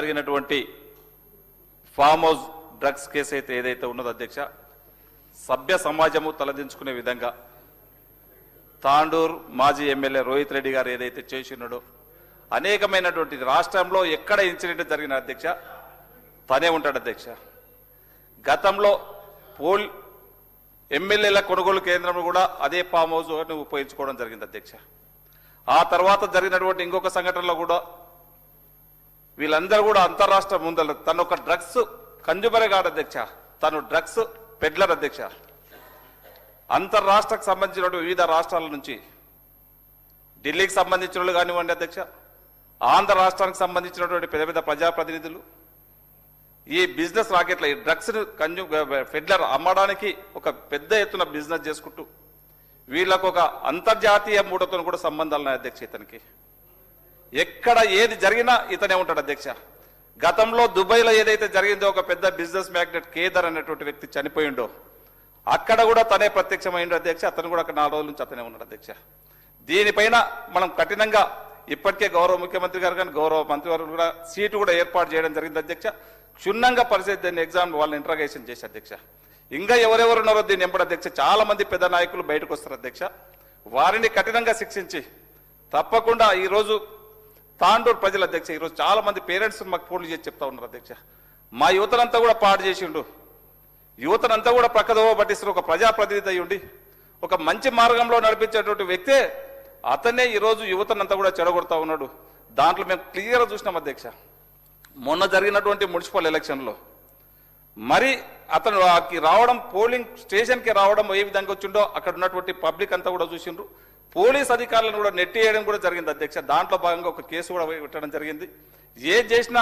జరిగినటువంటి farm house drugs case అయితే ఏదైతే ఉన్నదో అధ్యక్ష, సభ్య సమాజము తలదించుకునే విధంగా తాండూరు మాజీ ఎమ్మెల్యే రోహిత్ రెడ్డి గారు ఏదైతే చేసినాడో, అనేకమైనటువంటి రాష్ట్రంలో ఎక్కడ ఇన్సిడెంట్ జరిగిన అధ్యక్ష తనే ఉంటాడు అధ్యక్ష. గతంలో ఎమ్మెల్యేల కొనుగోలు కేంద్రం కూడా అదే ఫామ్ హౌస్ ఉపయోగించుకోవడం జరిగింది అధ్యక్ష. ఆ తర్వాత జరిగినటువంటి ఇంకొక సంఘటనలో కూడా వీళ్ళందరూ కూడా అంతరాష్ట్ర ముందర తను ఒక డ్రగ్స్ కన్జ్యూమరే కాదు అధ్యక్ష, తను డ్రగ్స్ పెడ్లర్ అధ్యక్ష. అంతర్రాష్ట్రకు సంబంధించినటువంటి వివిధ రాష్ట్రాల నుంచి ఢిల్లీకి సంబంధించిన వాళ్ళు కానివ్వండి అధ్యక్ష, ఆంధ్ర రాష్ట్రానికి సంబంధించినటువంటి పెద్ద పెద్ద ప్రజాప్రతినిధులు ఈ బిజినెస్ రాకెట్ల ఈ డ్రగ్స్ ఫెడ్లర్ అమ్మడానికి ఒక పెద్ద ఎత్తున బిజినెస్ చేసుకుంటూ వీళ్ళకు ఒక అంతర్జాతీయ మూటతో కూడా సంబంధాలు ఉన్నాయి అధ్యక్ష. ఇతనికి ఎక్కడ ఏది జరిగినా ఇతనే ఉంటాడు అధ్యక్ష. గతంలో దుబాయ్లో ఏదైతే జరిగిందో ఒక పెద్ద బిజినెస్ మ్యాగ్నెట్ కేదర్ అనేటువంటి వ్యక్తి చనిపోయిండో అక్కడ కూడా తనే ప్రత్యక్షమైండు అధ్యక్ష. అతను కూడా అక్కడ 4 రోజుల నుంచి అతనే ఉన్నాడు అధ్యక్ష. దీనిపైన మనం కఠినంగా ఇప్పటికే గౌరవ ముఖ్యమంత్రి గారు కానీ గౌరవ మంత్రివర్గం కూడా సీటు కూడా ఏర్పాటు చేయడం జరిగింది అధ్యక్ష. క్షుణ్ణంగా పరిస్థితి దీన్ని ఎగ్జామ్ వాళ్ళని ఇంట్రాగేషన్ చేసి అధ్యక్ష. ఇంకా ఎవరెవరు ఉన్నారో దీన్ని ఎంపడు అధ్యక్ష. చాలా మంది పెద్ద నాయకులు బయటకు వస్తారు అధ్యక్ష. వారిని కఠినంగా శిక్షించి తప్పకుండా ఈరోజు తాండూరు ప్రజల అధ్యక్ష, ఈరోజు చాలా మంది పేరెంట్స్ మాకు ఫోన్లు చేసి చెప్తా ఉన్నారు అధ్యక్ష. మా యువతనంతా కూడా పాడు చేసిండు, యువతనంతా కూడా ప్రక్కదోవ పట్టిస్తున్న ఒక ప్రజాప్రతినిధి అయ్యుండి ఒక మంచి మార్గంలో నడిపించేటువంటి వ్యక్తే అతనే ఈరోజు యువతనంతా కూడా చెడగొడతా ఉన్నాడు. దాంట్లో మేము క్లియర్గా చూసినాం అధ్యక్ష. మొన్న జరిగినటువంటి మున్సిపల్ ఎలక్షన్లో మరి అతను రావడం, పోలింగ్ స్టేషన్కి రావడం ఏ విధంగా వచ్చిండో అక్కడ ఉన్నటువంటి పబ్లిక్ అంతా కూడా చూసిండ్రు. పోలీస్ అధికారులను కూడా నెట్టేయడం కూడా జరిగింది అధ్యక్ష. దాంట్లో భాగంగా ఒక కేసు కూడా పెట్టడం జరిగింది. ఏది చేసినా